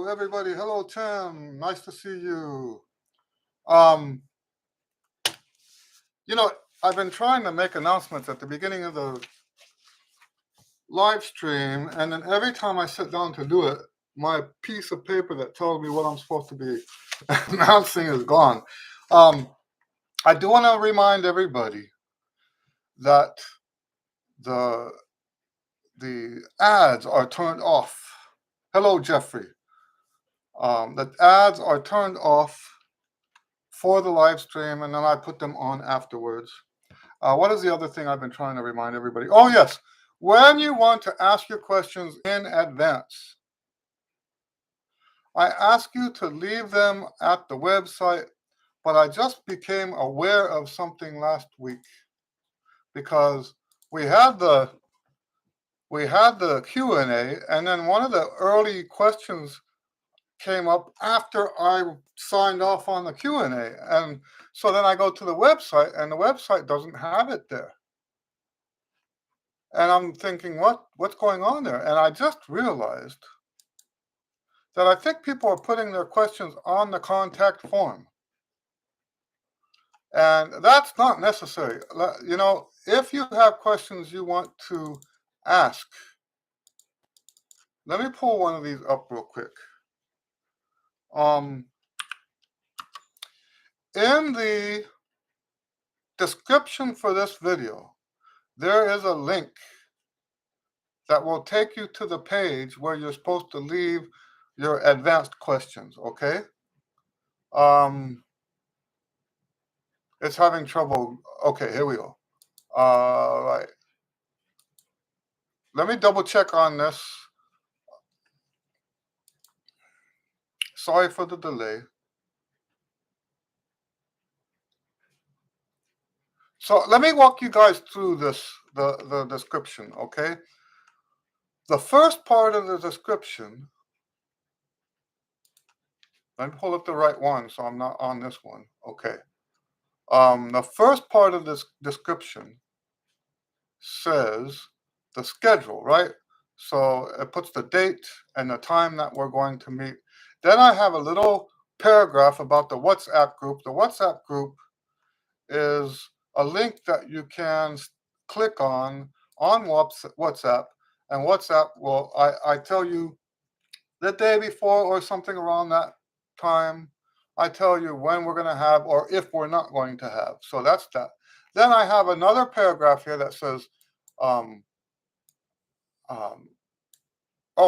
everybody. Hello, Tim. Nice to see you. Um, I've been trying to make announcements at the beginning of the live stream, and then every time I sit down to do it, my piece of paper that tells me what I'm supposed to be announcing is gone. I do want to remind everybody that the ads are turned off. Hello, Jeffrey. The ads are turned off for the live stream, and then I put them on afterwards. What is the other thing I've been trying to remind everybody? Oh, yes. When you want to ask your questions in advance, I ask you to leave them at the website, but I just became aware of something last week because we had the Q and A, and then one of the early questions came up after I signed off on the Q and A, and so then I go to the website, and the website doesn't have it there. And I'm thinking, what's going on there? And I just realized that I think people are putting their questions on the contact form. And that's not necessary. If you have questions you want to ask, let me pull one of these up real quick. In the description for this video, there is a link that will take you to the page where you're supposed to leave your advanced questions, okay? It's having trouble. Okay, here we go. Right. Let me double check on this. Sorry for the delay. So let me walk you guys through the description, okay? The first part of the description, let me pull up the right one so I'm not on this one, okay. The first part of this description says the schedule, right? So it puts the date and the time that we're going to meet. Then I have a little paragraph about the WhatsApp group. The WhatsApp group is a link that you can click on WhatsApp, and WhatsApp will, I tell you the day before or something around that time, I tell you when we're going to have or if we're not going to have. So that's that. Then I have another paragraph here that says,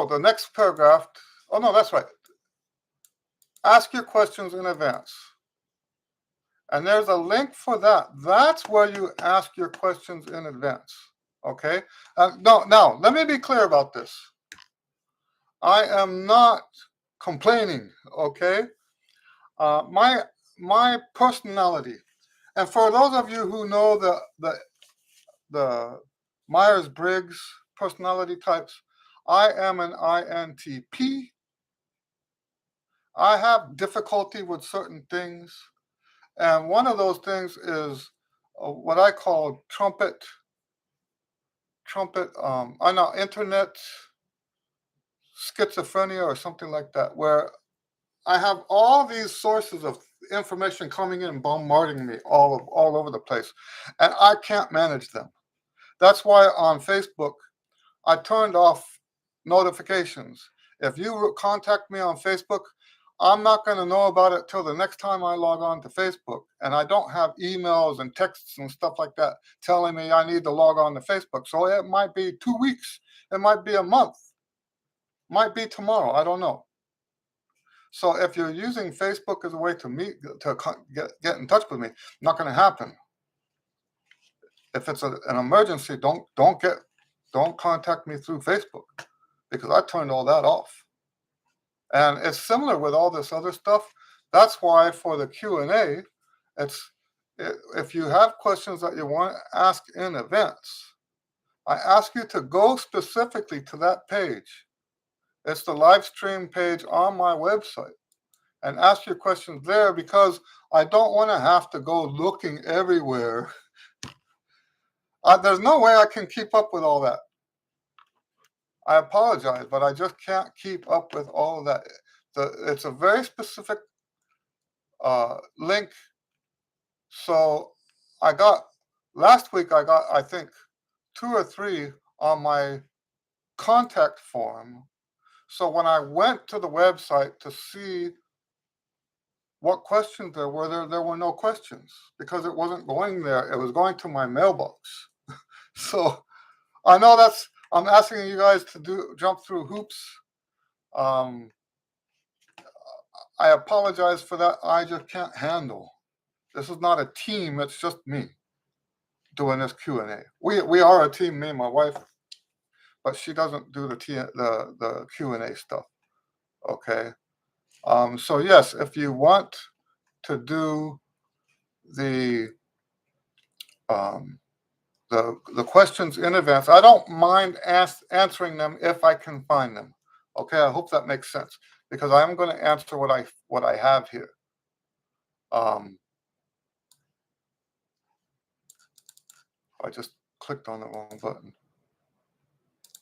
the next paragraph, oh no, that's right. Ask your questions in advance. And there's a link for that. That's where you ask your questions in advance, okay? Now, let me be clear about this. I am not complaining, okay? My personality, and for those of you who know the Myers-Briggs personality types, I am an INTP. I have difficulty with certain things, and one of those things is what I call internet schizophrenia or something like that, where I have all these sources of information coming in, bombarding me all over the place, and I can't manage them. That's why on Facebook, I turned off notifications. If you contact me on Facebook, I'm not going to know about it till the next time I log on to Facebook. And I don't have emails and texts and stuff like that telling me I need to log on to Facebook. So it might be 2 weeks. It might be a month. Might be tomorrow. I don't know. So if you're using Facebook as a way to get in touch with me, not going to happen. If it's an emergency, don't contact me through Facebook, because I turned all that off. And it's similar with all this other stuff. That's why for the Q and A, if you have questions that you want to ask in advance, I ask you to go specifically to that page. It's the live stream page on my website, and ask your questions there, because I don't want to have to go looking everywhere. There's no way I can keep up with all that. I apologize, but I just can't keep up with all of that. it's a very specific link. So I got last week. I got, I think, 2 or 3 on my contact form. So when I went to the website to see what questions there were, there were no questions because it wasn't going there. It was going to my mailbox. So I know I'm asking you guys to jump through hoops. Um, I apologize for that. I just can't handle. This is not a team. It's just me doing this Q and A. We are a team, me and my wife, but she doesn't do the Q and A stuff. Okay. So yes, if you want to do the um, the questions in advance, I don't mind answering them if I can find them. Okay, I hope that makes sense because I'm going to answer what I have here. I just clicked on the wrong button.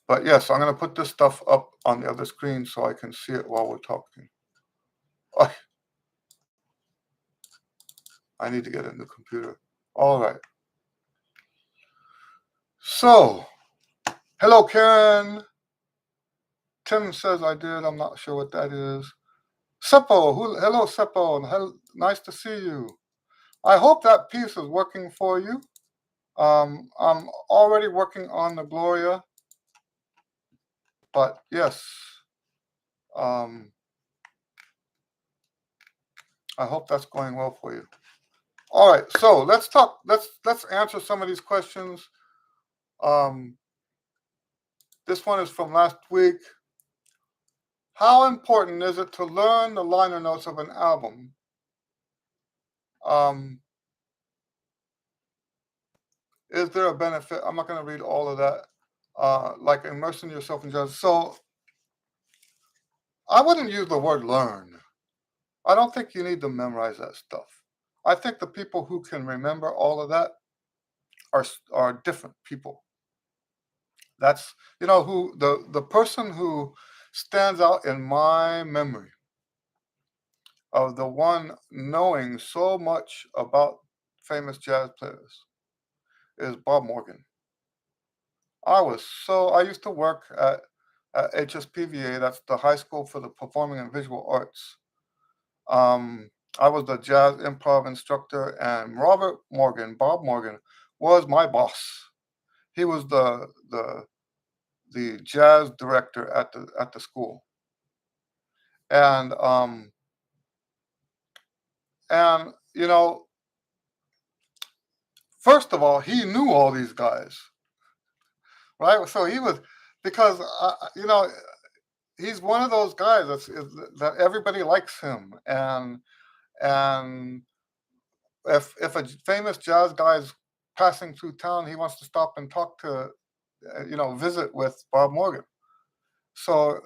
But yes, I'm going to put this stuff up on the other screen so I can see it while we're talking. Oh, I need to get a new computer. All right. So, hello, Karen. Tim says I did. I'm not sure what that is. Seppo, hello, Seppo. Nice to see you. I hope that piece is working for you. I'm already working on the Gloria, but yes, I hope that's going well for you. All right, so let's talk. Let's answer some of these questions. This one is from last week. How important is it to learn the liner notes of an album? Is there a benefit? I'm not going to read all of that. Like immersing yourself in jazz. So I wouldn't use the word learn. I don't think you need to memorize that stuff. I think the people who can remember all of that are different people. That's who the person who stands out in my memory of the one knowing so much about famous jazz players is Bob Morgan. I used to work at HSPVA, that's the High School for the Performing and Visual Arts. I was the jazz improv instructor, and Bob Morgan, was my boss. He was the jazz director at the school, and first of all, he knew all these guys, right? So he was because he's one of those guys that everybody likes him, and if a famous jazz guy is passing through town, he wants to stop and talk to, visit with Bob Morgan. So,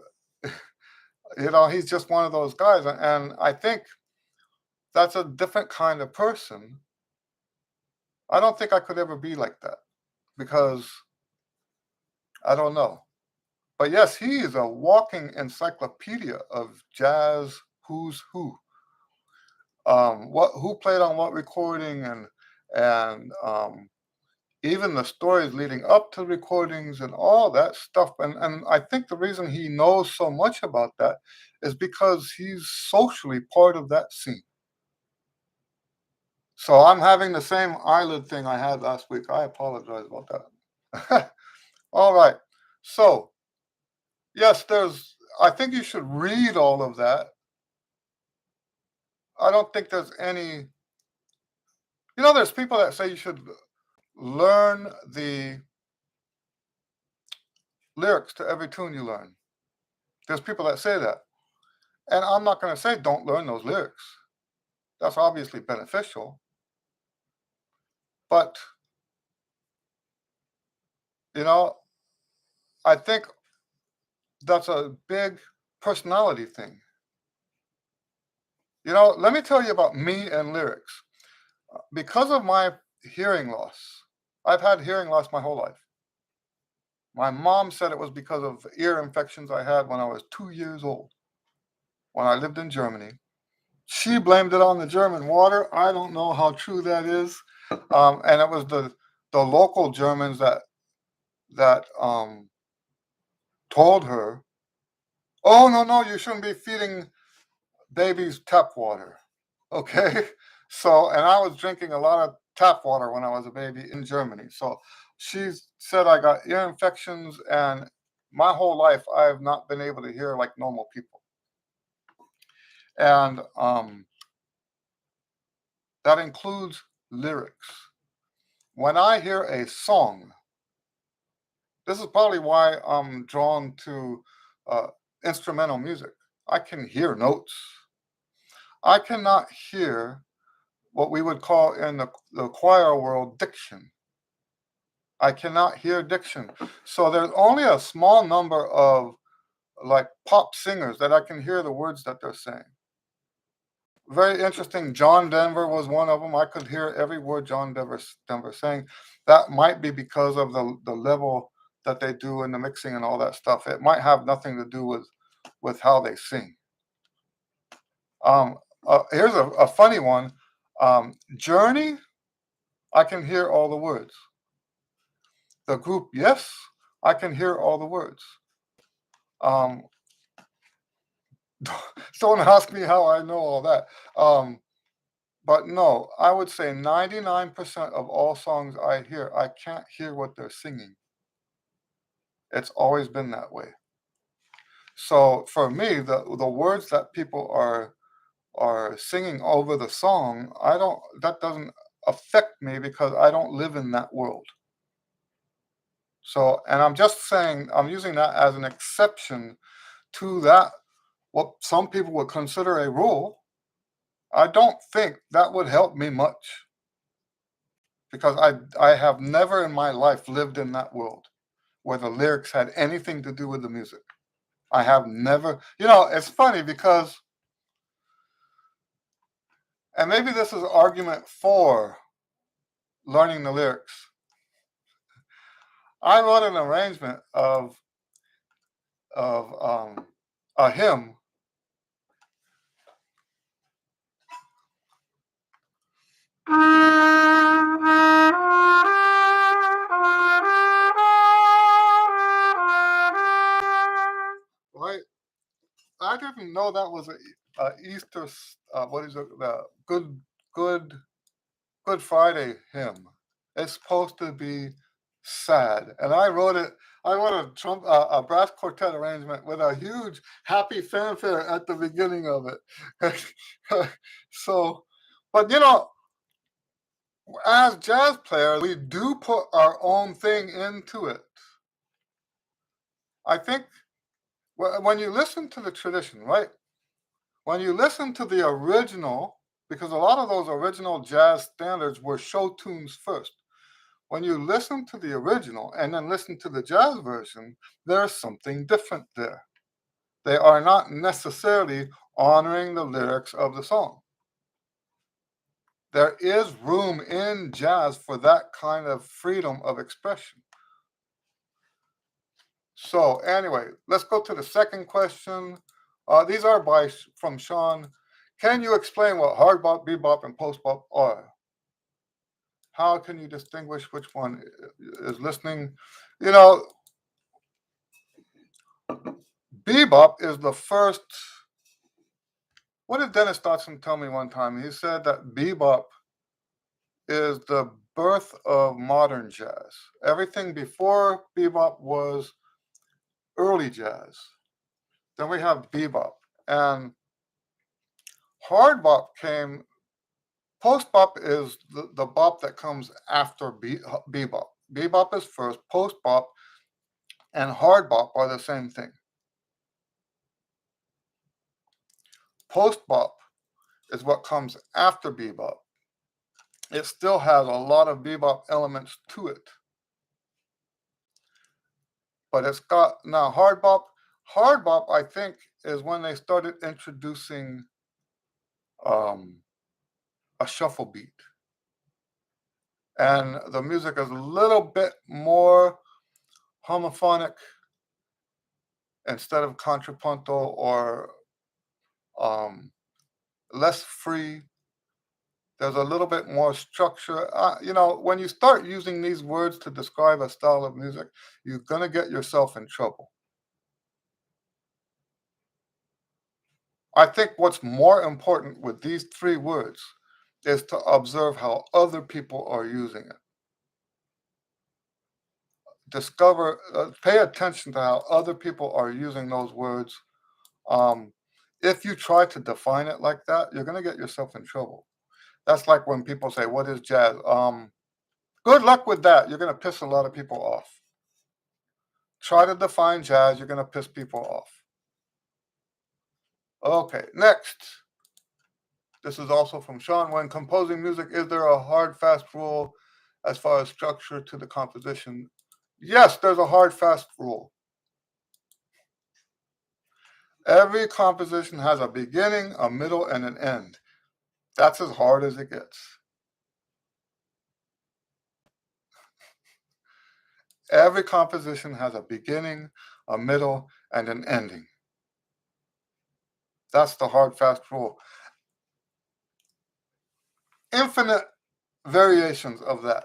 he's just one of those guys, and I think that's a different kind of person. I don't think I could ever be like that because I don't know. But yes, he is a walking encyclopedia of jazz who's who. Who played on what recording, and even the stories leading up to recordings and all that stuff. And I think the reason he knows so much about that is because he's socially part of that scene. So I'm having the same eyelid thing I had last week. I apologize about that. All right. So yes, I think you should read all of that. I don't think there's any, there's people that say you should learn the lyrics to every tune you learn. There's people that say that. And I'm not going to say don't learn those lyrics. That's obviously beneficial. But, I think that's a big personality thing. Let me tell you about me and lyrics. Because of my hearing loss, I've had hearing loss my whole life. My mom said it was because of ear infections I had when I was 2 years old. when I lived in Germany. She blamed it on the German water. I don't know how true that is. And it was the local Germans that told her, "Oh no, no, you shouldn't be feeding babies tap water." Okay, so and I was drinking a lot of tap water when I was a baby in Germany. So she said I got ear infections, and my whole life I have not been able to hear like normal people. And that includes lyrics. When I hear a song, this is probably why I'm drawn to uh, instrumental music. I can hear notes. I cannot hear what we would call in the choir world diction. I cannot hear diction. So there's only a small number of like pop singers that I can hear the words that they're saying. Very interesting. John Denver was one of them. I could hear every word Denver saying. That might be because of the level that they do in the mixing and all that stuff. It might have nothing to do with how they sing. Here's a funny one. Journey, I can hear all the words. The group Yes, I can hear all the words. Um, don't ask me how I know all that. But no, I would say 99% of all songs I hear, I can't hear what they're singing. It's always been that way. So for me, the words that people are singing over the song, that doesn't affect me because I don't live in that world. So, and I'm just saying, I'm using that as an exception to that, what some people would consider a rule. I don't think that would help me much because I have never in my life lived in that world where the lyrics had anything to do with the music. I have never, it's funny because, and maybe this is an argument for learning the lyrics. I wrote an arrangement of a hymn. Right? I didn't know that was a Easter. What is it? The Good Good Friday hymn. It's supposed to be sad, and I wrote it. I wrote a brass quartet arrangement with a huge happy fanfare at the beginning of it. So, but as jazz players, we do put our own thing into it. I think when you listen to the tradition, right? When you listen to the original, because a lot of those original jazz standards were show tunes first. When you listen to the original and then listen to the jazz version, there's something different there. They are not necessarily honoring the lyrics of the song. There is room in jazz for that kind of freedom of expression. So anyway, let's go to the second question. These are from Sean. Can you explain what hard bop, bebop, and post bop are? How can you distinguish which one is listening? You know, bebop is the first. What did Dennis Dotson tell me one time? He said that bebop is the birth of modern jazz. Everything before bebop was early jazz. Then we have bebop. And hard bop came, post bop is the bop that comes after bebop. Bebop is first, post bop and hard bop are the same thing. Post bop is what comes after bebop. It still has a lot of bebop elements to it. But it's got now hard bop. Hard bop, I think, is when they started introducing a shuffle beat. And the music is a little bit more homophonic instead of contrapuntal or um, less free. There's a little bit more structure. When you start using these words to describe a style of music, you're going to get yourself in trouble. I think what's more important with these three words is to observe how other people are using it. Pay attention to how other people are using those words. Um, if you try to define it like that, you're going to get yourself in trouble. That's like when people say, "What is jazz?" Good luck with that. You're going to piss a lot of people off. Try to define jazz, you're going to piss people off. Okay, next. This is also from Sean. When composing music, is there a hard, fast rule as far as structure to the composition? Yes, there's a hard, fast rule. Every composition has a beginning, a middle, and an end. That's as hard as it gets. Every composition has a beginning, a middle, and an ending. That's the hard, fast rule. Infinite variations of that.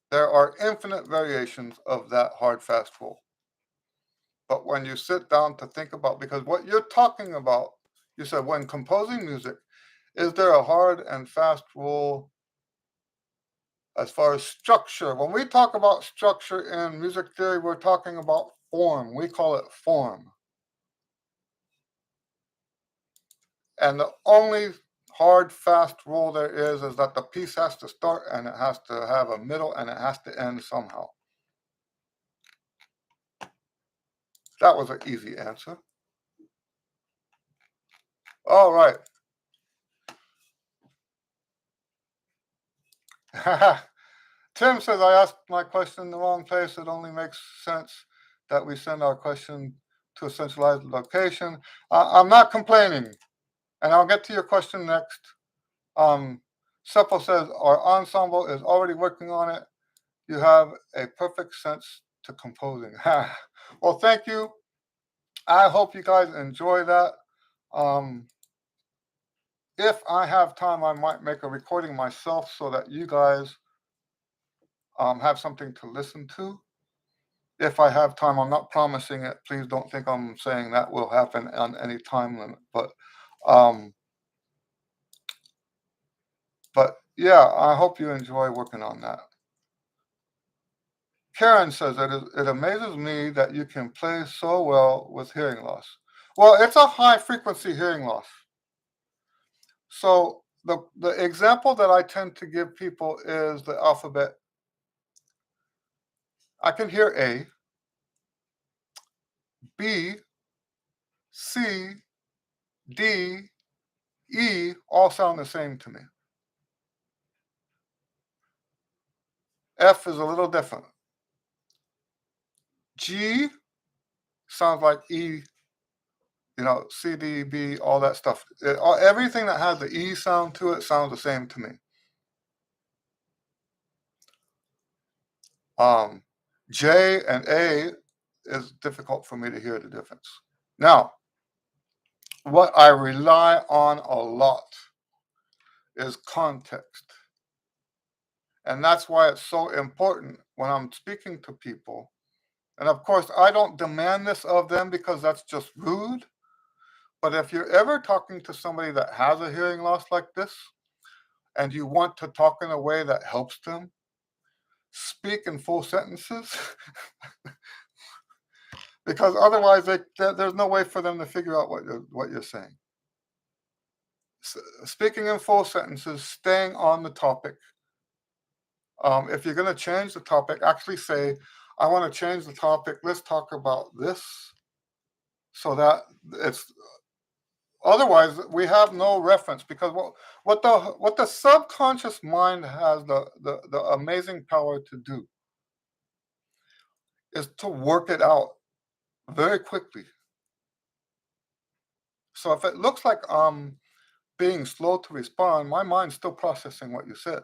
There are infinite variations of that hard, fast rule. But when you sit down to think about, because what you're talking about, you said when composing music, is there a hard and fast rule as far as structure? When we talk about structure in music theory, we're talking about form. We call it form. And the only hard, fast rule there is that the piece has to start and it has to have a middle and it has to end somehow. That was an easy answer. All right. Tim says, I asked my question in the wrong place. It only makes sense that we send our question to a centralized location. I'm not complaining, and I'll get to your question next. Seppo says, our ensemble is already working on it. You have a perfect sense to composing. Well, thank you. I hope you guys enjoy that. If I have time, I might make a recording myself so that you guys have something to listen to. If I have time, I'm not promising it. Please don't think I'm saying that will happen on any time limit. Um, but yeah, I hope you enjoy working on that. Karen says that it amazes me that you can play so well with hearing loss. Well, it's a high frequency hearing loss. So the example that I tend to give people is the alphabet. I can hear A, B, C, D, E all sound the same to me. F is a little different. G sounds like E, C, D, B, all that stuff. Everything that has the E sound to it sounds the same to me. J and A is difficult for me to hear the difference. Now, what I rely on a lot is context. And that's why it's so important when I'm speaking to people. And of course, I don't demand this of them because that's just rude. But if you're ever talking to somebody that has a hearing loss like this, and you want to talk in a way that helps them, speak in full sentences, because otherwise there's no way for them to figure out what you're saying. Speaking in full sentences, staying on the topic. If you're going to change the topic, actually say, I want to change the topic. Let's talk about this, so that it's. Otherwise, we have no reference, because what the subconscious mind has the amazing power to do is to work it out very quickly. So if it looks like I'm being slow to respond, my mind's still processing what you said.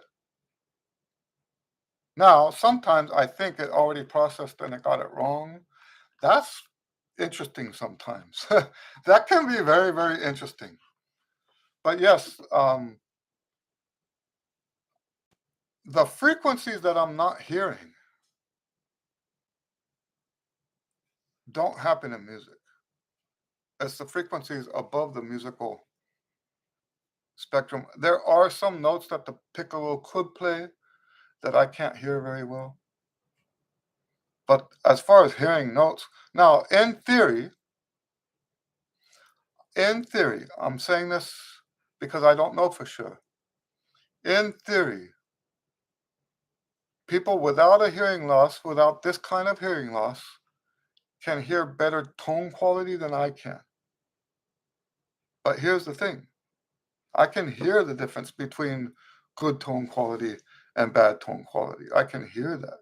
Now, sometimes I think it already processed and it got it wrong. That's interesting sometimes. That can be very, very interesting. But yes, the frequencies that I'm not hearing don't happen in music. It's the frequencies above the musical spectrum. There are some notes that the piccolo could play that I can't hear very well. But as far as hearing notes, now in theory, I'm saying this because I don't know for sure. In theory, people without a hearing loss, without this kind of hearing loss, can hear better tone quality than I can. But here's the thing, I can hear the difference between good tone quality and bad tone quality. I can hear that.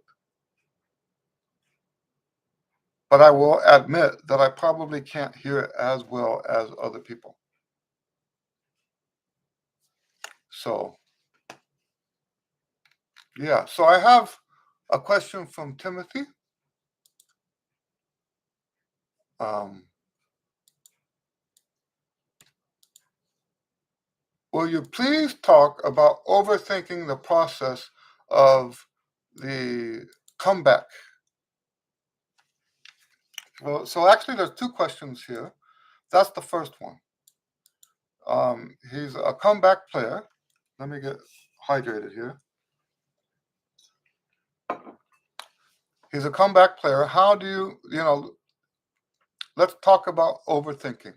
But I will admit that I probably can't hear it as well as other people. So, yeah. So I have a question from Timothy. Um, will you please talk about overthinking the process of the comeback? Well, so actually, there's two questions here. That's the first one. He's a comeback player. Let me get hydrated here. He's a comeback player. How do let's talk about overthinking.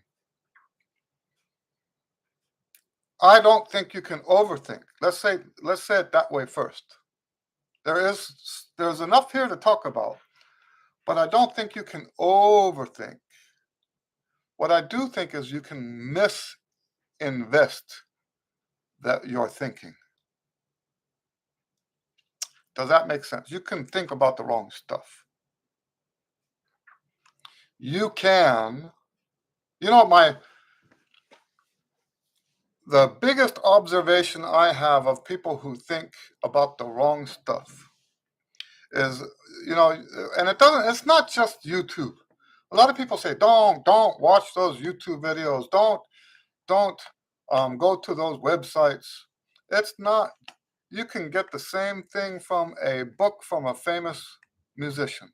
I don't think you can overthink. Let's say it that way first. There's enough here to talk about, but I don't think you can overthink. What I do think is you can misinvest that you're thinking. Does that make sense? You can think about the wrong stuff. You can, the biggest observation I have of people who think about the wrong stuff is, and it's not just YouTube. A lot of people say, don't watch those YouTube videos. Don't go to those websites. It's not, you can get the same thing from a book from a famous musician.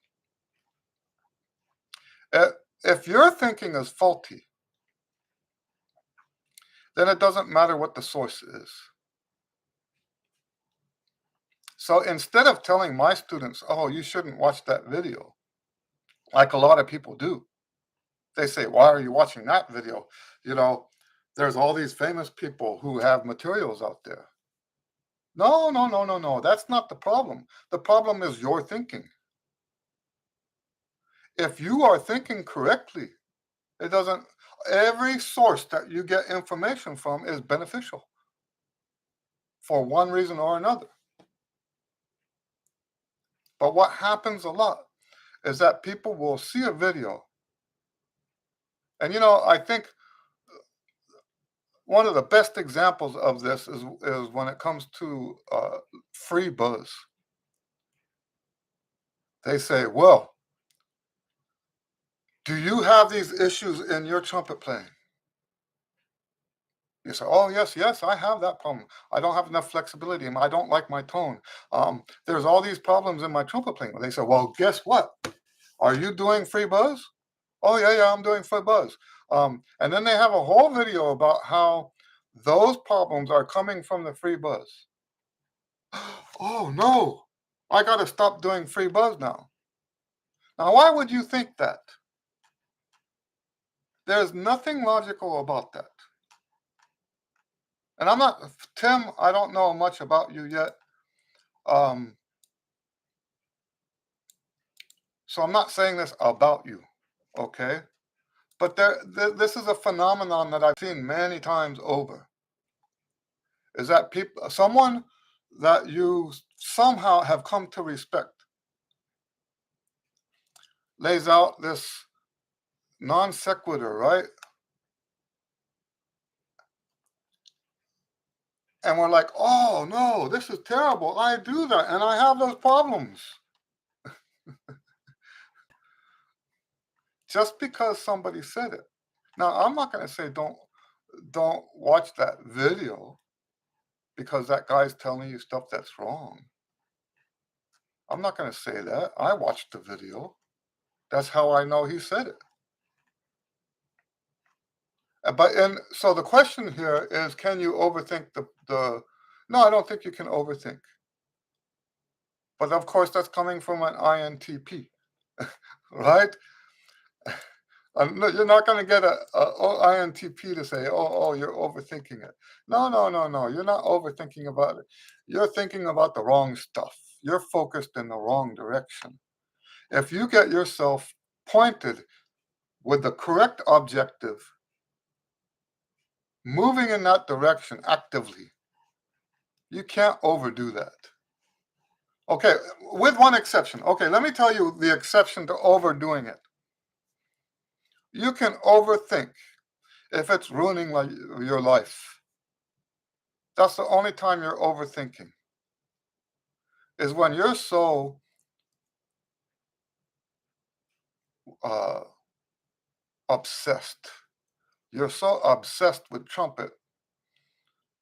If your thinking is faulty, then it doesn't matter what the source is. So instead of telling my students, oh, you shouldn't watch that video, like a lot of people do, they say, why are you watching that video? There's all these famous people who have materials out there. No, no, no, no, no. That's not the problem. The problem is your thinking. If you are thinking correctly, every source that you get information from is beneficial for one reason or another. But what happens a lot is that people will see a video. And I think one of the best examples of this is when it comes to free buzz. They say, well, do you have these issues in your trumpet playing? You say, oh, yes, I have that problem. I don't have enough flexibility. I don't like my tone. There's all these problems in my trumpet playing. They say, well, guess what? Are you doing free buzz? Oh, yeah, I'm doing free buzz. And then they have a whole video about how those problems are coming from the free buzz. Oh, no, I got to stop doing free buzz now. Now, why would you think that? There's nothing logical about that. And Tim, I don't know much about you yet. So I'm not saying this about you, okay? But this is a phenomenon that I've seen many times over. Is that someone that you somehow have come to respect lays out this non sequitur, right? And we're like, oh no, this is terrible. I do that and I have those problems. just because somebody said it. Now, I'm not going to say don't watch that video because that guy's telling you stuff that's wrong. I'm not going to say that. I watched the video. That's how I know he said it. So the question here is, can you overthink the no, I don't think you can overthink. But of course, that's coming from an INTP, right? No, you're not going to get a INTP to say, oh, you're overthinking it. No. You're not overthinking about it. You're thinking about the wrong stuff. You're focused in the wrong direction. If you get yourself pointed with the correct objective, moving in that direction actively, you can't overdo that. Okay, with one exception. Okay, let me tell you the exception to overdoing it. You can overthink if it's ruining your life. That's the only time you're overthinking, is when you're so obsessed. You're so obsessed with Trumpet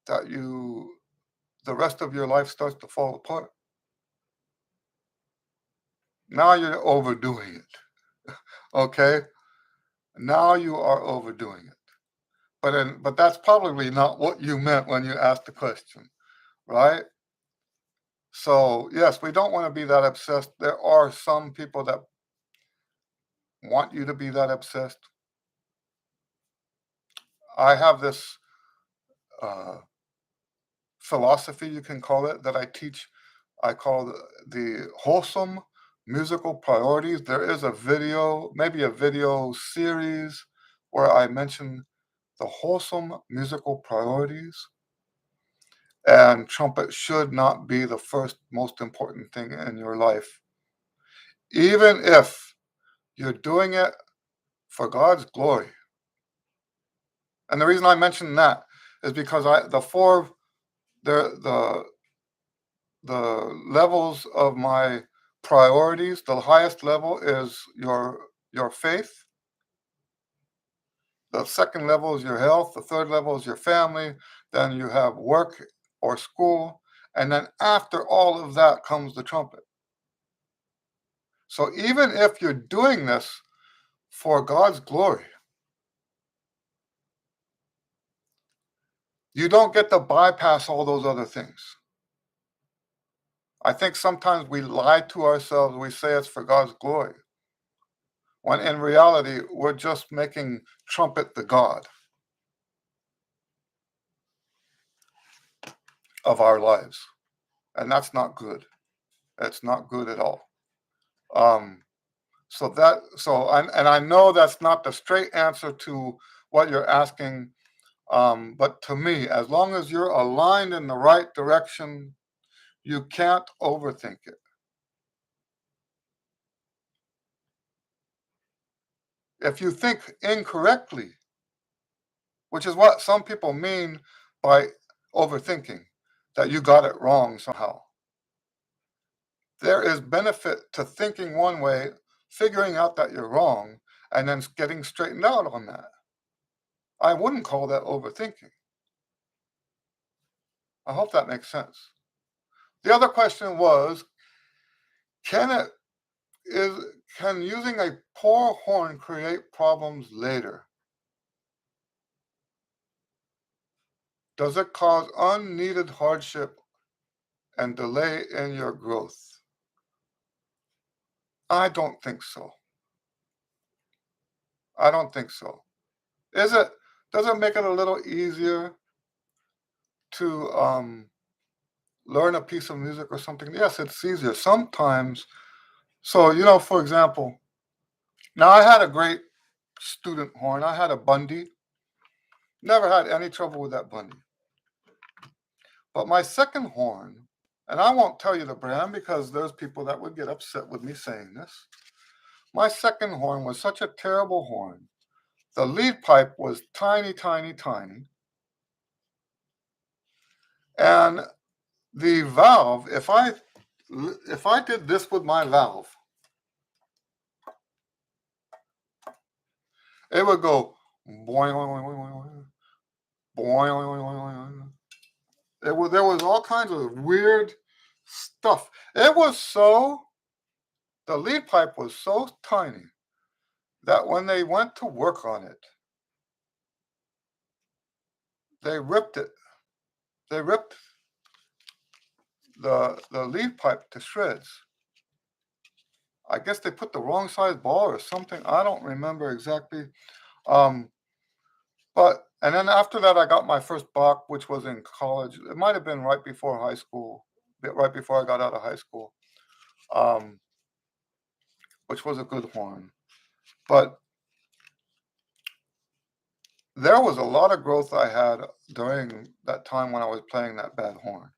that the rest of your life starts to fall apart. Now you're overdoing it. Okay? Now you are overdoing it. But that's probably not what you meant when you asked the question, right? So, yes, we don't want to be that obsessed. There are some people that want you to be that obsessed. I have this philosophy, you can call it, that I teach. I call the wholesome musical priorities. There is a video, maybe a video series, where I mention the wholesome musical priorities. And trumpet should not be the first most important thing in your life. Even if you're doing it for God's glory. And the reason I mention that is because the levels of my priorities, the highest level is your faith. The second level is your health. The third level is your family. Then you have work or school. And then after all of that comes the trumpet. So even if you're doing this for God's glory, you don't get to bypass all those other things. I think sometimes we lie to ourselves. We say it's for God's glory, when in reality, we're just making trumpet the God of our lives. And that's not good. It's not good at all. And I know that's not the straight answer to what you're asking. But to me, as long as you're aligned in the right direction, you can't overthink it. If you think incorrectly, which is what some people mean by overthinking, that you got it wrong somehow. There is benefit to thinking one way, figuring out that you're wrong, and then getting straightened out on that. I wouldn't call that overthinking. I hope that makes sense. The other question was, can using a poor horn create problems later? Does it cause unneeded hardship and delay in your growth? I don't think so. I don't think so. Does it make it a little easier to learn a piece of music or something? Yes, it's easier sometimes. So, for example, now I had a great student horn. I had a Bundy. Never had any trouble with that Bundy. But my second horn, and I won't tell you the brand because there's people that would get upset with me saying this. My second horn was such a terrible horn. The lead pipe was tiny, tiny, tiny. And the valve, if I did this with my valve, It would go boing, boing, boing, boing, boing, boing. There was all kinds of weird stuff. The lead pipe was so tiny that when they went to work on it, they ripped it. They ripped the lead pipe to shreds. I guess they put the wrong size ball or something. I don't remember exactly. Um, and then after that, I got my first Bach, which was in college. It might have been right before high school, right before I got out of high school, um, which was a good horn. But there was a lot of growth I had during that time when I was playing that bad horn.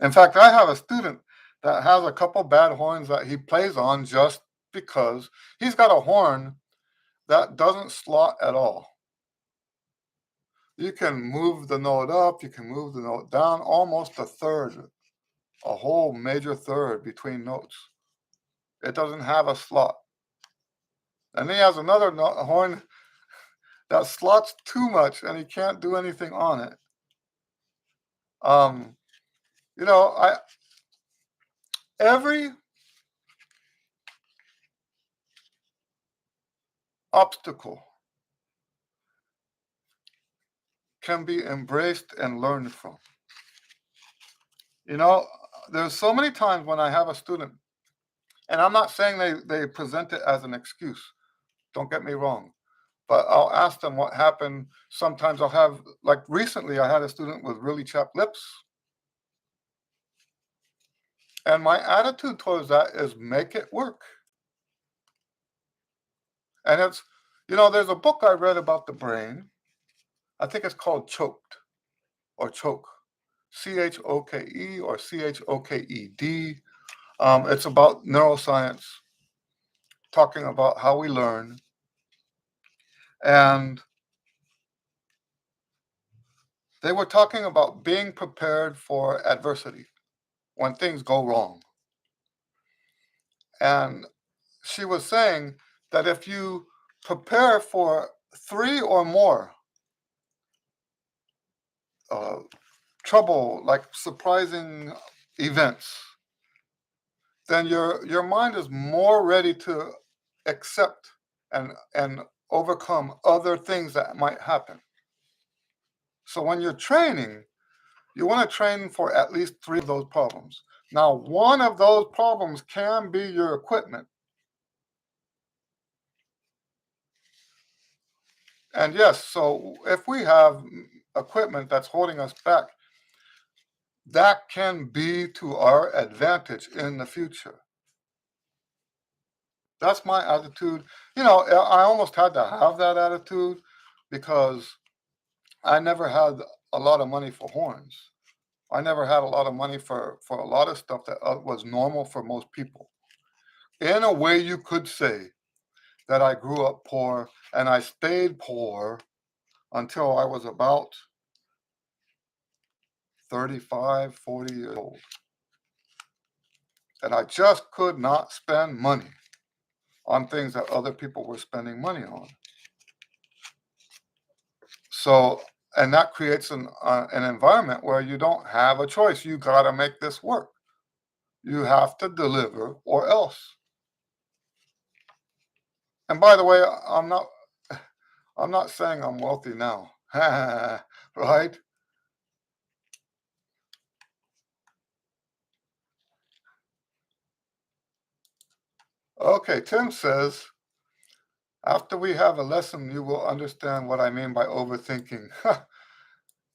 In fact, I have a student that has a couple bad horns that he plays on just because he's got a horn that doesn't slot at all. You can move the note up, you can move the note down, almost a third, a whole major third between notes. It doesn't have a slot. And he has another horn that slots too much and he can't do anything on it. Um, you know, every obstacle can be embraced and learned from. You know, there's so many times when I have a student, and I'm not saying they present it as an excuse. Don't get me wrong. But I'll ask them what happened. Sometimes I'll have, like recently, I had a student with really chapped lips. And my attitude towards that is make it work. And there's a book I read about the brain. I think it's called Choked or Choke, Choke or Choked. It's about neuroscience, talking about how we learn. And they were talking about being prepared for adversity when things go wrong. And she was saying that if you prepare for 3 or more uh, trouble, like surprising events, then your mind is more ready to accept and overcome other things that might happen. So when you're training, you want to train for at least 3 of those problems. Now, one of those problems can be your equipment. And yes, so if we have equipment that's holding us back, that can be to our advantage in the future. That's my attitude. I almost had to have that attitude because I never had a lot of money for horns. I never had a lot of money for a lot of stuff that was normal for most people. In a way, you could say that I grew up poor and I stayed poor until I was about 35, 40 years old. And I just could not spend money on things that other people were spending money on. So, and that creates an environment where you don't have a choice. You got to make this work. You have to deliver or else. And by the way, I'm not saying I'm wealthy now, right? Okay, Tim says, after we have a lesson, you will understand what I mean by overthinking.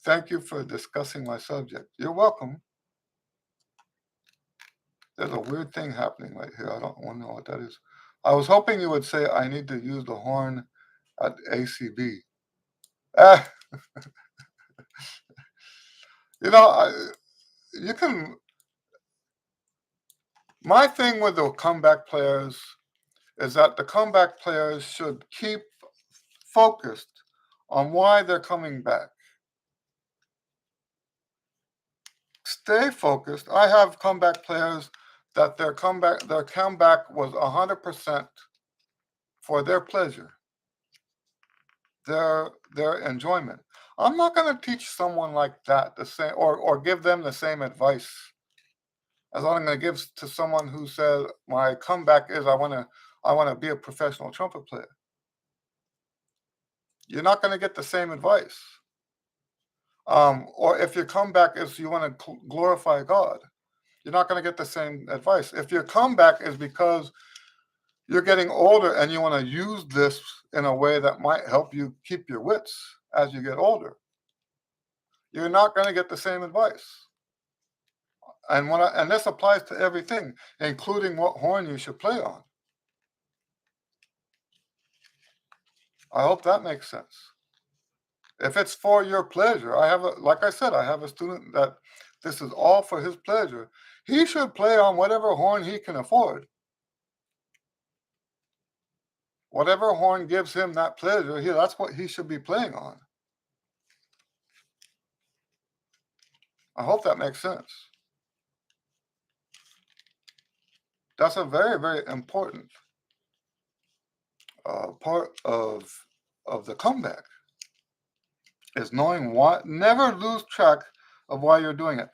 Thank you for discussing my subject. You're welcome. There's a weird thing happening right here. I don't want to know what that is. I was hoping you would say I need to use the horn at ACB. Ah, you know, you can. My thing with the comeback players is that the comeback players should keep focused on why they're coming back. Stay focused. I have comeback players that their comeback was 100% for their pleasure. their enjoyment. I'm not going to teach someone like that the same, or give them the same advice as what I'm going to give to someone who says my comeback is I want to be a professional trumpet player. You're not going to get the same advice. Or if your comeback is you want to glorify God, you're not going to get the same advice. If your comeback is because you're getting older and you want to use this in a way that might help you keep your wits as you get older, you're not going to get the same advice. And this applies to everything, including what horn you should play on. I hope that makes sense. If it's for your pleasure, like I said, I have a student that this is all for his pleasure. He should play on whatever horn he can afford. Whatever horn gives him that pleasure, that's what he should be playing on. I hope that makes sense. That's a very, very important part of the comeback, is knowing what. Never lose track of why you're doing it.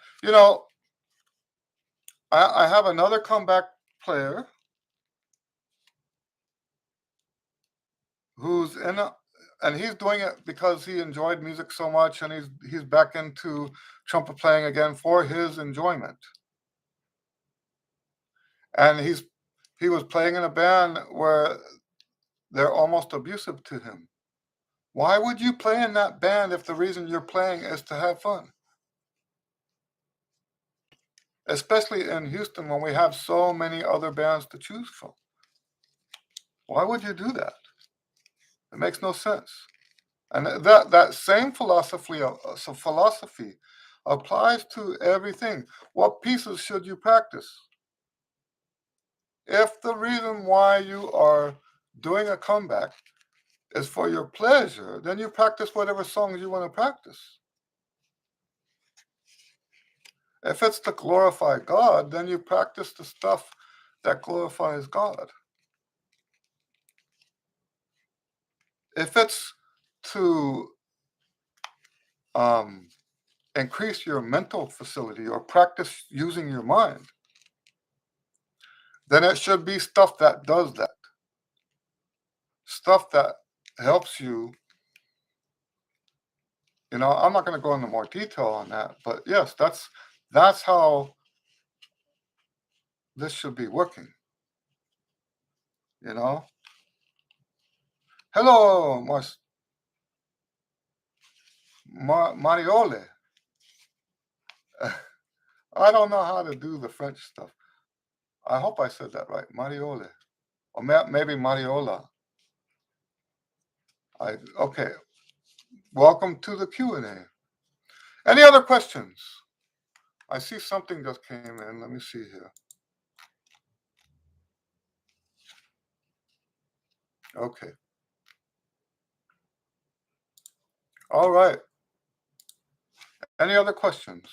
I have another comeback player who's and he's doing it because he enjoyed music so much, and he's back into trumpet playing again for his enjoyment. And he was playing in a band where they're almost abusive to him. Why would you play in that band if the reason you're playing is to have fun? Especially in Houston when we have so many other bands to choose from. Why would you do that? It makes no sense. And that same philosophy applies to everything. What pieces should you practice? If the reason why you are doing a comeback is for your pleasure, then you practice whatever songs you want to practice. If it's to glorify God, then you practice the stuff that glorifies God. If it's to increase your mental facility or practice using your mind, then it should be stuff that does that. Stuff that helps you. I'm not going to go into more detail on that, but yes, that's how this should be working. Hello, Mariole. I don't know how to do the French stuff. I hope I said that right. Mariole. Or maybe Mariola. Okay. Welcome to the Q and A. Any other questions? I see something just came in. Let me see here. Okay. All right. Any other questions?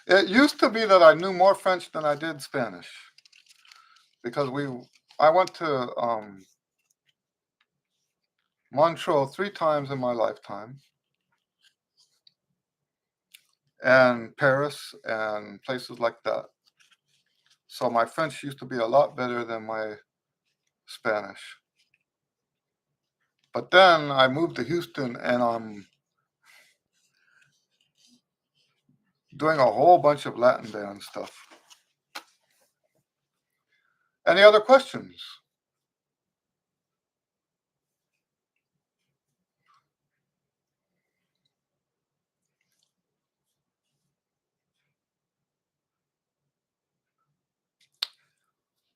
It used to be that I knew more French than I did Spanish, because I went to Montreal 3 times in my lifetime, and Paris and places like that. So my French used to be a lot better than my Spanish. But then I moved to Houston, and I'm doing a whole bunch of Latin band stuff. Any other questions?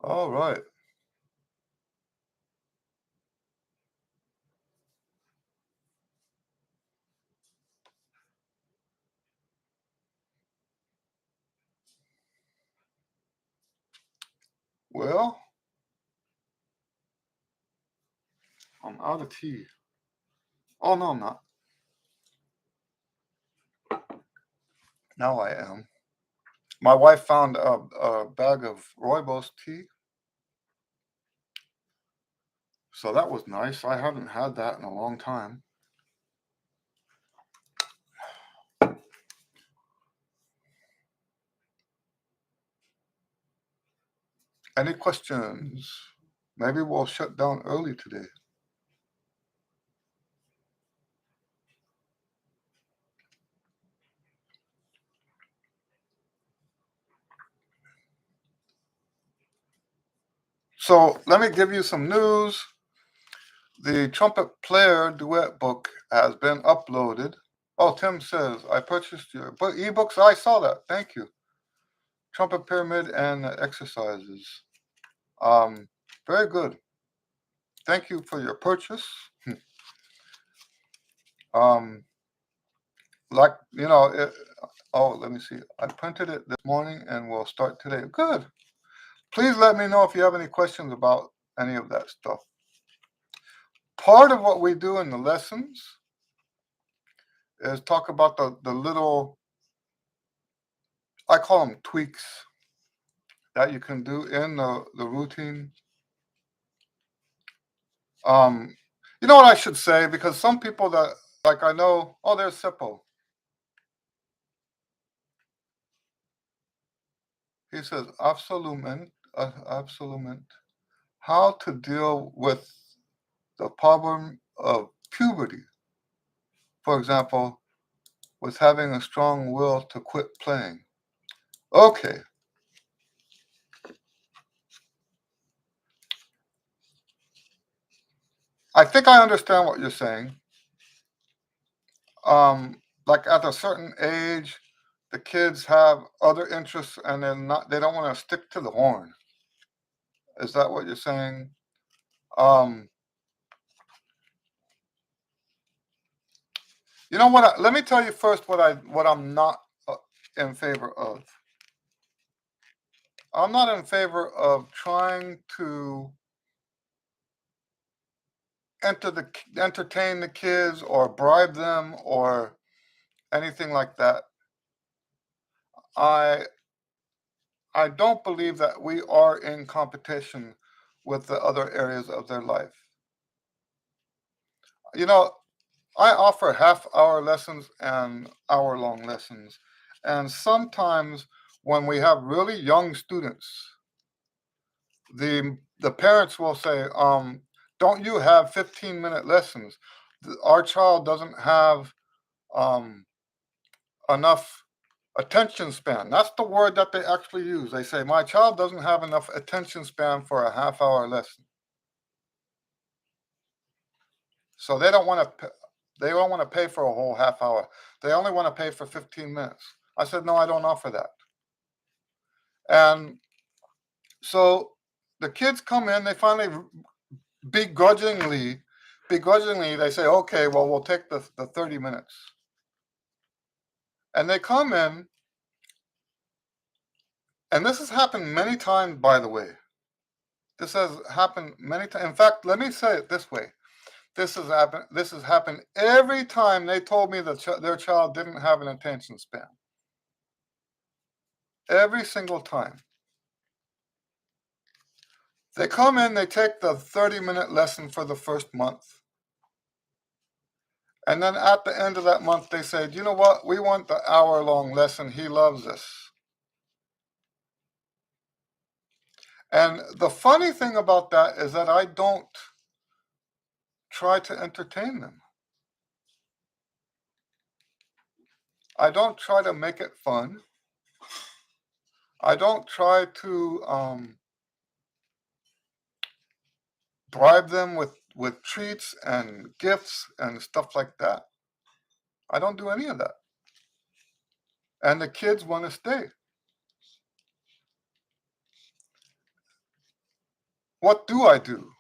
All right. Well, I'm out of tea. Oh, no, I'm not. Now I am. My wife found a bag of rooibos tea, So that was nice. I haven't had that in a long time. Any questions? Maybe we'll shut down early today. So let me give you some news. The Trumpet Player duet book has been uploaded. Oh, Tim says, I purchased your ebooks. I saw that. Thank you. Trumpet Pyramid and exercises. Very good. Thank you for your purchase. um, like, let me see. I printed it this morning and we'll start today. Good. Please let me know if you have any questions about any of that stuff. Part of what we do in the lessons is talk about the little, I call them tweaks that you can do in the routine. You know what I should say? Because some people that, like I know, oh, there's Sippo. He says, absolument, how to deal with the problem of puberty. For example, with having a strong will to quit playing. Okay. I think I understand what you're saying. Like at a certain age, the kids have other interests and they don't want to stick to the horn. Is that what you're saying? You know what? Let me tell you first what I'm not in favor of. I'm not in favor of trying to entertain the kids or bribe them or anything like that. I don't believe that we are in competition with the other areas of their life. You know, I offer half-hour lessons and hour-long lessons. And sometimes when we have really young students, the parents will say, don't you have 15-minute lessons? Our child doesn't have enough attention span. That's the word that they actually use. They say, my child doesn't have enough attention span for a half-hour lesson. So they don't want to pay for a whole half hour. They only want to pay for 15 minutes. I said, no, I don't offer that. And so the kids come in, they finally begrudgingly, they say, okay, well, we'll take the 30 minutes. And they come in, and this has happened many times, by the way. This has happened many times. In fact, let me say it this way. This has happened every time they told me that their child didn't have an attention span. Every single time. They come in, they take the 30-minute lesson for the first month. And then at the end of that month, they say, you know what? We want the hour-long lesson. He loves this. And the funny thing about that is that I don't try to entertain them. I don't try to make it fun. I don't try to bribe them with treats and gifts and stuff like that. I don't do any of that. And the kids want to stay. What do I do?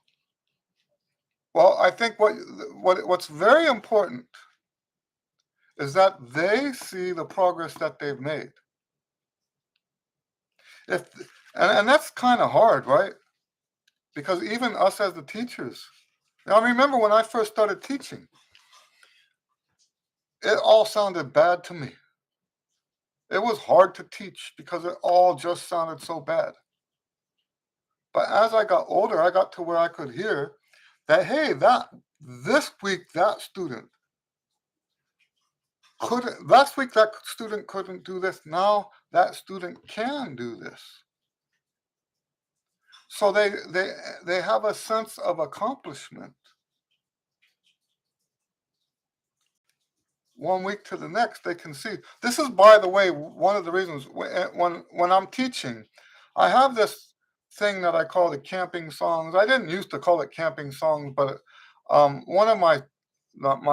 Well, I think what's very important is that they see the progress that they've made. And that's kind of hard, right? Because even us as the teachers, now remember when I first started teaching, it all sounded bad to me. It was hard to teach because it all just sounded so bad. But as I got older, I got to where I could hear that, hey, that this week that student couldn't, last week that student couldn't do this. Now that student can do this. So they have a sense of accomplishment one week to the next. They can see this is, by the way, one of the reasons when I'm teaching, I have this thing that I call the camping songs. I didn't used to call it camping songs, but one of my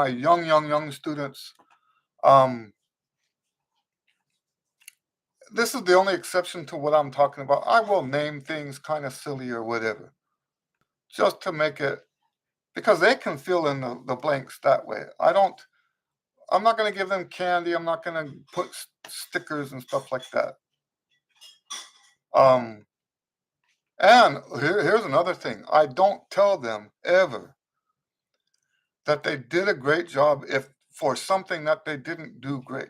young students, um, this is the only exception to what I'm talking about. I will name things kind of silly or whatever, just to make it, because they can fill in the blanks that way. I'm not going to give them candy. I'm not going to put stickers and stuff like that. Um, and here's another thing. I don't tell them ever that they did a great job if for something that they didn't do great.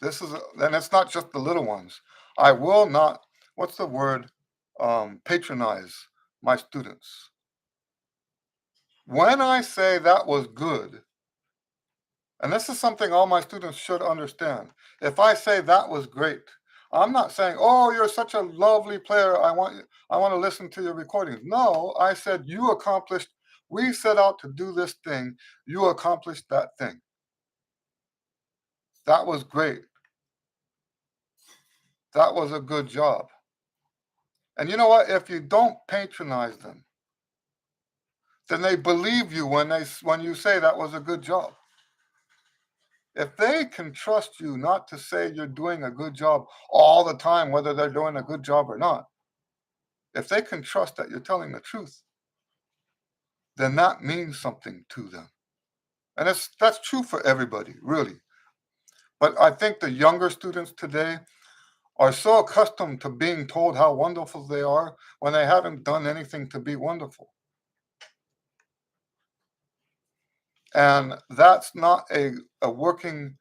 And it's not just the little ones. I will not, what's the word? Patronize my students. When I say that was good, and this is something all my students should understand. If I say that was great, I'm not saying, "Oh, you're such a lovely player. I want to listen to your recordings." No, I said you accomplished. We set out to do this thing. You accomplished that thing. That was great. That was a good job. And you know what? If you don't patronize them, then they believe you when you say that was a good job. If they can trust you not to say you're doing a good job all the time, whether they're doing a good job or not, if they can trust that you're telling the truth, then that means something to them. And that's true for everybody, really. But I think the younger students today are so accustomed to being told how wonderful they are when they haven't done anything to be wonderful. And that's not a working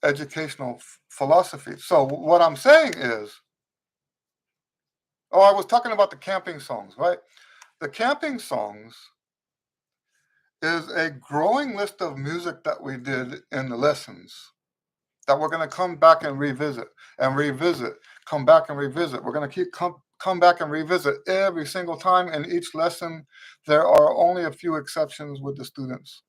educational philosophy. So what I'm saying is, I was talking about the camping songs, right? The camping songs is a growing list of music that we did in the lessons that we're going to come back and revisit, come back and revisit. We're going to come back and revisit every single time in each lesson. There are only a few exceptions with the students.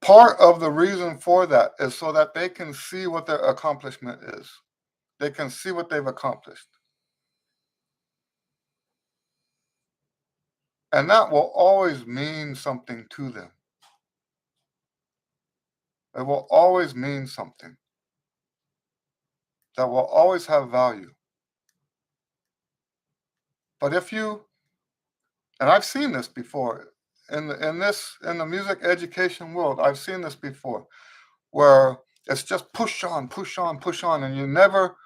Part of the reason for that is so that they can see what their accomplishment is. They can see what they've accomplished. And that will always mean something to them. It will always mean something that will always have value. But if you, and I've seen this before in the music education world, I've seen this before, where it's just push on, push on, push on, and you never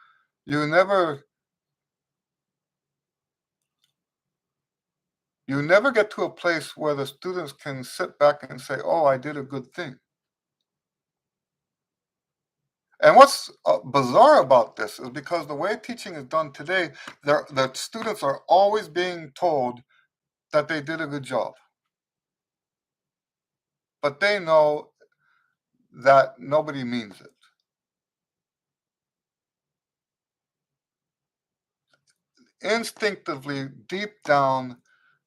get to a place where the students can sit back and say, "Oh, I did a good thing." And what's bizarre about this is because the way teaching is done today, the students are always being told that they did a good job. But they know that nobody means it. Instinctively, deep down,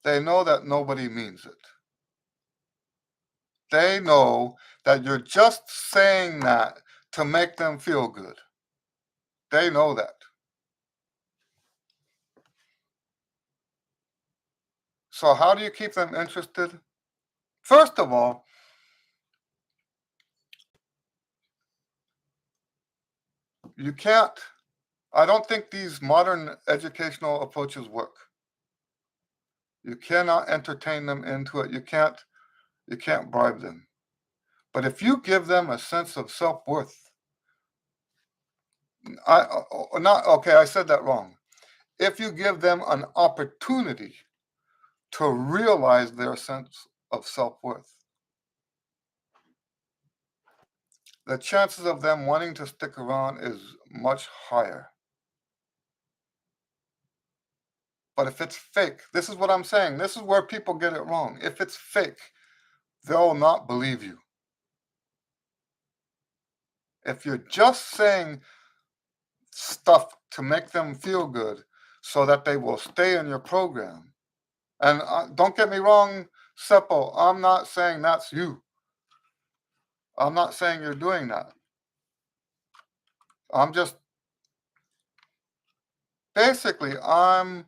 they know that nobody means it. They know that you're just saying that to make them feel good. They know that. So, how do you keep them interested? First of all, you can't, I don't think these modern educational approaches work. You cannot entertain them into it. You can't bribe them. But if you give them a sense of self-worth, not okay, I said that wrong. If you give them an opportunity to realize their sense of self-worth, the chances of them wanting to stick around is much higher. But if it's fake, this is what I'm saying. This is where people get it wrong. If it's fake, they'll not believe you. If you're just saying stuff to make them feel good so that they will stay in your program, and don't get me wrong, Seppo, I'm not saying that's you. I'm not saying you're doing that. I'm just basically I'm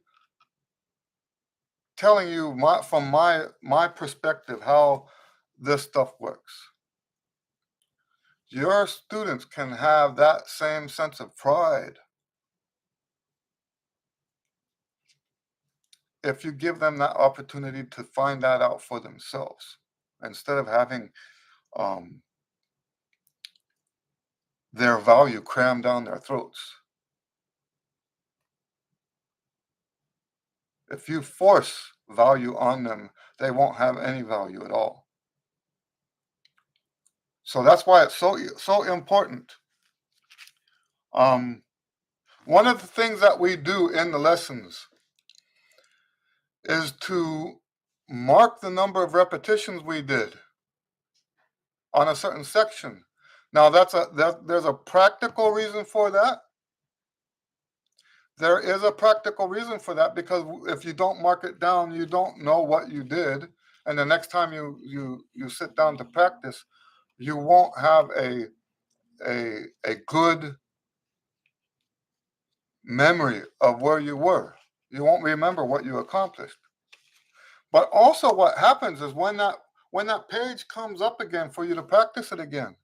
telling you from my perspective how this stuff works. Your students can have that same sense of pride if you give them that opportunity to find that out for themselves instead of having um, their value crammed down their throats. If you force value on them, they won't have any value at all. So that's why it's so important. One of the things that we do in the lessons is to mark the number of repetitions we did on a certain section. Now there's a practical reason for that. There is a practical reason for that because if you don't mark it down, you don't know what you did, and the next time you sit down to practice, you won't have a good memory of where you were. You won't remember what you accomplished. But also what happens is when that page comes up again for you to practice it again,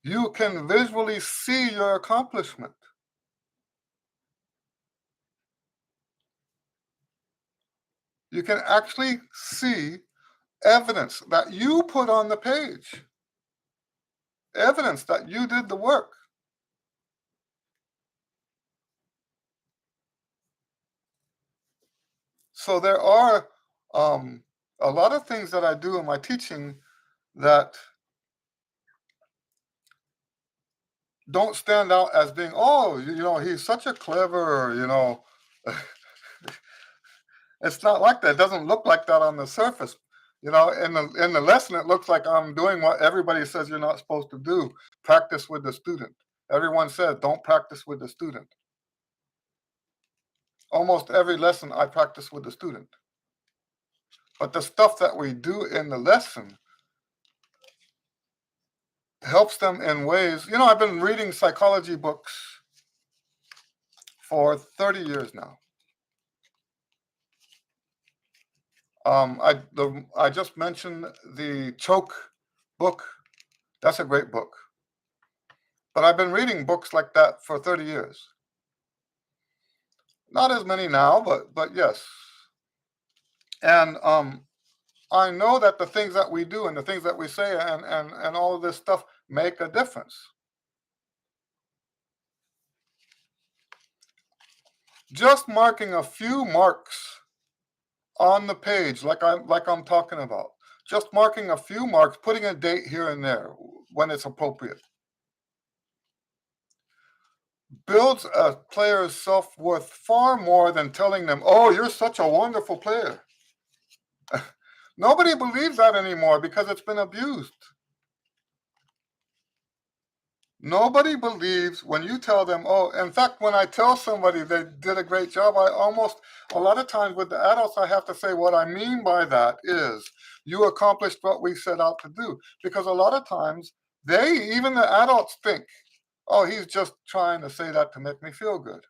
you can visually see your accomplishment. You can actually see evidence that you put on the page, evidence that you did the work. So there are a lot of things that I do in my teaching that don't stand out as being, oh, he's such a clever, It's not like that. It doesn't look like that on the surface. In the lesson, it looks like I'm doing what everybody says you're not supposed to do. Practice with the student. Everyone says don't practice with the student. Almost every lesson I practice with the student. But the stuff that we do in the lesson helps them in ways. I've been reading psychology books for 30 years now. I just mentioned the Choke book. That's a great book. But I've been reading books like that for 30 years. Not as many now, but yes. And I know that the things that we do and the things that we say and all of this stuff make a difference. Just marking a few marks on the page, like I'm talking about. Just marking a few marks, putting a date here and there when it's appropriate, builds a player's self-worth far more than telling them, oh, you're such a wonderful player. Nobody believes that anymore because it's been abused. Nobody believes when you tell them, oh, in fact, when I tell somebody they did a great job, a lot of times with the adults, I have to say what I mean by that is you accomplished what we set out to do. Because a lot of times even the adults think, oh, he's just trying to say that to make me feel good.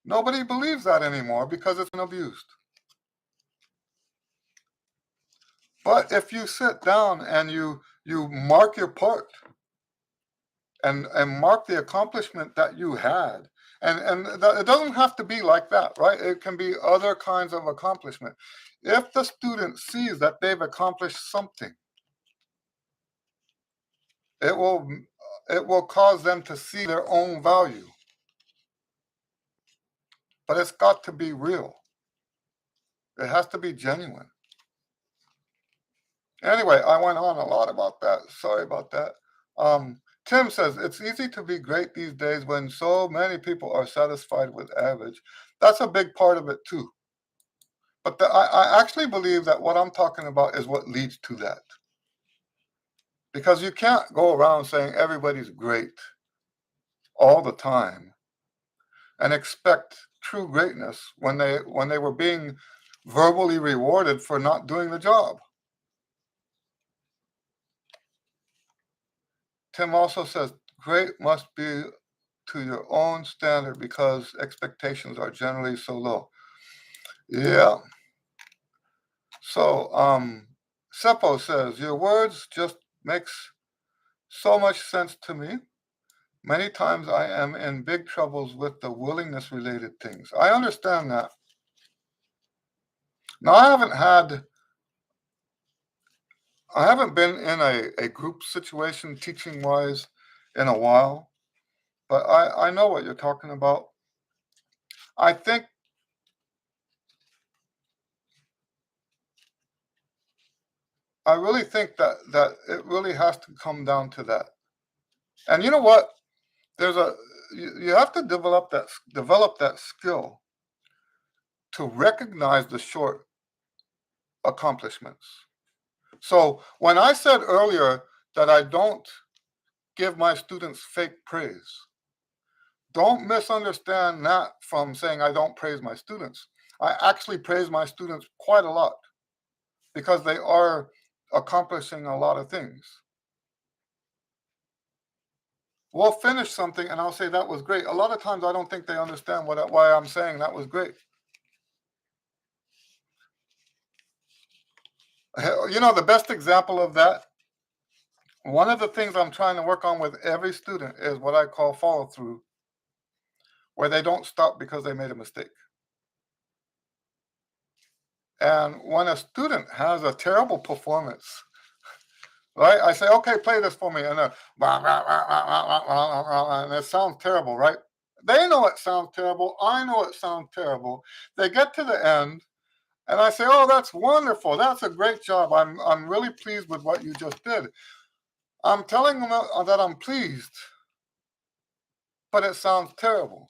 Nobody believes that anymore because it's been abused. But if you sit down and you mark your part and mark the accomplishment that you had, and it doesn't have to be like that, right? It can be other kinds of accomplishment. If the student sees that they've accomplished something, it will cause them to see their own value. But it's got to be real. It has to be genuine. Anyway, I went on a lot about that. Sorry about that. Tim says, it's easy to be great these days when so many people are satisfied with average. That's a big part of it too. But I actually believe that what I'm talking about is what leads to that. Because you can't go around saying everybody's great all the time and expect true greatness when they were being verbally rewarded for not doing the job. Tim also says, great must be to your own standard because expectations are generally so low. Yeah. So, Seppo says, your words just makes so much sense to me. Many times I am in big troubles with the willingness related things. I understand that. Now, I haven't been in a group situation teaching wise in a while, but I know what you're talking about. I think I really think that it really has to come down to that. And you know what? There's a you have to develop that skill to recognize the short accomplishments. So when I said earlier that I don't give my students fake praise, don't misunderstand that from saying I don't praise my students. I actually praise my students quite a lot because they are accomplishing a lot of things. We'll finish something and I'll say that was great. A lot of times I don't think they understand why I'm saying that was great. You know, the best example of that, one of the things I'm trying to work on with every student is what I call follow through, where they don't stop because they made a mistake. And when a student has a terrible performance, right, I say, okay, play this for me. And and it sounds terrible, right? They know it sounds terrible. I know it sounds terrible. They get to the end and I say, oh, that's wonderful. That's a great job. I'm really pleased with what you just did. I'm telling them that I'm pleased, but it sounds terrible.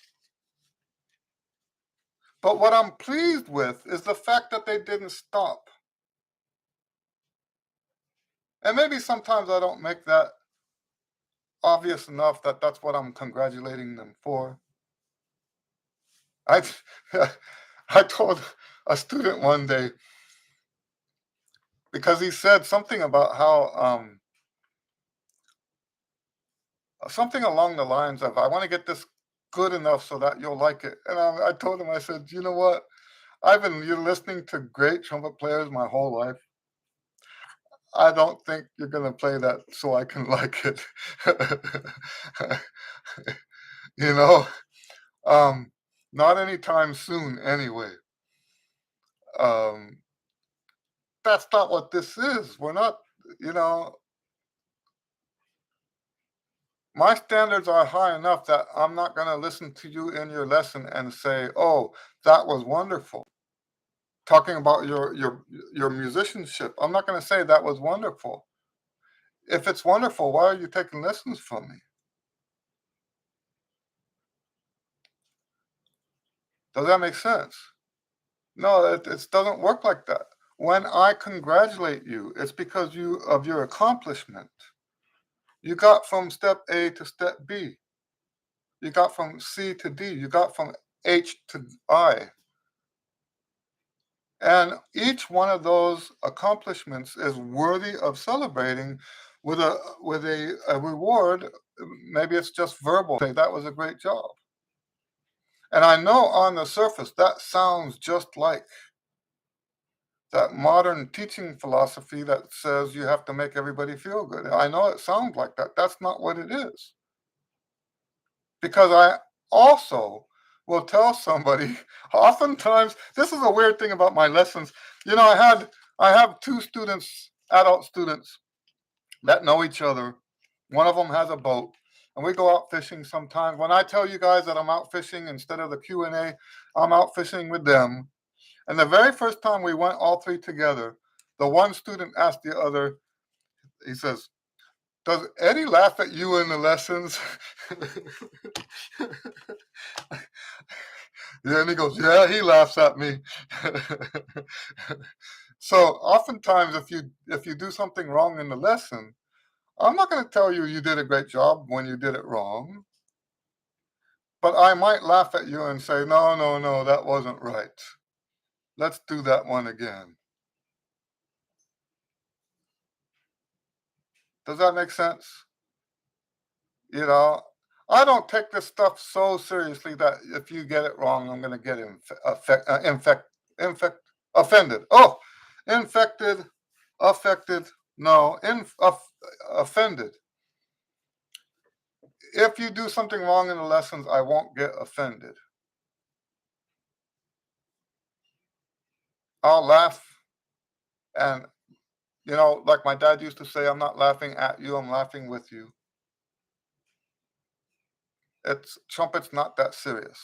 But what I'm pleased with is the fact that they didn't stop. And maybe sometimes I don't make that obvious enough that that's what I'm congratulating them for. I, I told a student one day, because he said something about how, something along the lines of, I want to get this good enough so that you'll like it. And I told him, I said, you know what? You're listening to great trumpet players my whole life. I don't think you're going to play that so I can like it. you know, um, not anytime soon anyway. Um, that's not what this is. We're not, you know, my standards are high enough that I'm not going to listen to you in your lesson and say, "Oh, that was wonderful." Talking about your musicianship, I'm not going to say that was wonderful. If it's wonderful, why are you taking lessons from me? Does that make sense? No, it doesn't work like that. When I congratulate you, it's because of your accomplishment. You got from step A to step B. You got from C to D. You got from H to I. And each one of those accomplishments is worthy of celebrating with a reward. Maybe it's just verbal. Say that was a great job. And I know on the surface that sounds just like that modern teaching philosophy that says you have to make everybody feel good. I know it sounds like that. That's not what it is. Because I also will tell somebody, oftentimes, this is a weird thing about my lessons. You know, I have two students, adult students, that know each other. One of them has a boat, and we go out fishing sometimes. When I tell you guys that I'm out fishing instead of the Q and A, I'm out fishing with them. And the very first time we went all three together, the one student asked the other, he says, Does Eddie laugh at you in the lessons? Yeah, and he goes, yeah, he laughs at me. So oftentimes if you do something wrong in the lesson, I'm not going to tell you you did a great job when you did it wrong, but I might laugh at you and say, no, no, no, that wasn't right. Let's do that one again. Does that make sense? You know, I don't take this stuff so seriously that if you get it wrong, I'm going to get offended. Oh, infected, affected, no, offended. If you do something wrong in the lessons, I won't get offended. I'll laugh, and like my dad used to say, I'm not laughing at you, I'm laughing with you. Trumpet's not that serious.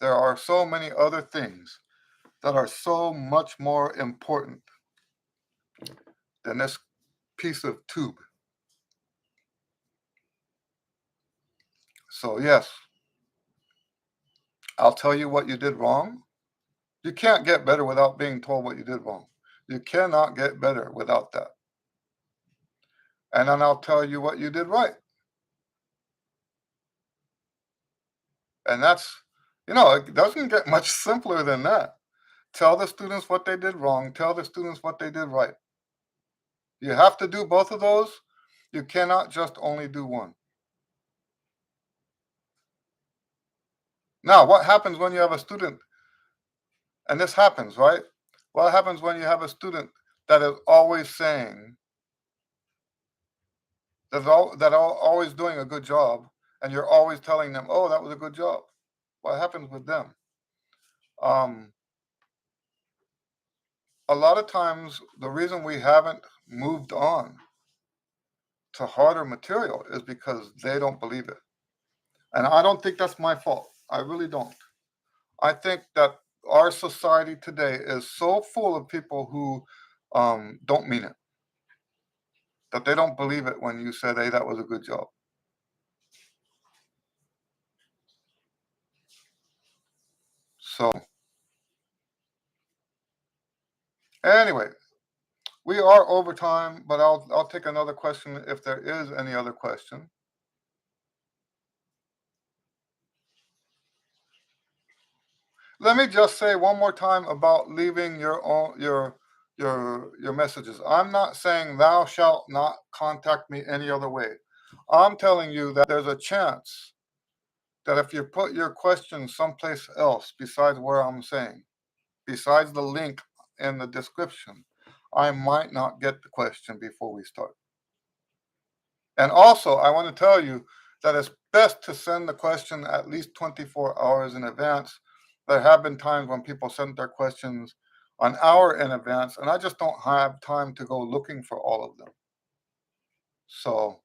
There are so many other things that are so much more important than this piece of tube. So yes, I'll tell you what you did wrong. You can't get better without being told what you did wrong. You cannot get better without that. And then I'll tell you what you did right. And it doesn't get much simpler than that. Tell the students what they did wrong. Tell the students what they did right. You have to do both of those. You cannot just only do one. Now, what happens when you have a student, and this happens, right? What happens when you have a student that is always saying, always doing a good job, and you're always telling them, oh, that was a good job? What happens with them? A lot of times, the reason we haven't moved on to harder material is because they don't believe it. And I don't think that's my fault. I really don't. I think that our society today is so full of people who don't mean it, that they don't believe it when you said, hey, that was a good job. So, anyway, we are over time, but I'll take another question if there is any other question. Let me just say one more time about leaving your messages. I'm not saying thou shalt not contact me any other way. I'm telling you that there's a chance that if you put your question someplace else besides where I'm saying, besides the link in the description, I might not get the question before we start. And also, I want to tell you that it's best to send the question at least 24 hours in advance. There have been times when people sent their questions an hour in advance, and I just don't have time to go looking for all of them. So,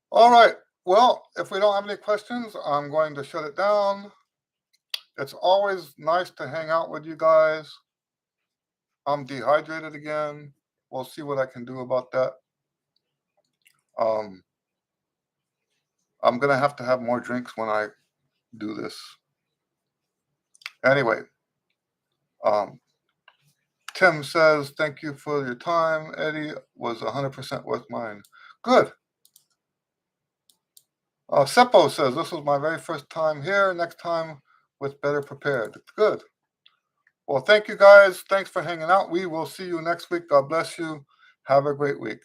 all right. Well, if we don't have any questions, I'm going to shut it down. It's always nice to hang out with you guys. I'm dehydrated again. We'll see what I can do about that. Um, I'm going to have more drinks when I do this. Anyway, Tim says, thank you for your time. Eddie was 100% worth mine. Good. Seppo says, this was my very first time here. Next time with better prepared. Good. Well, thank you guys. Thanks for hanging out. We will see you next week. God bless you. Have a great week.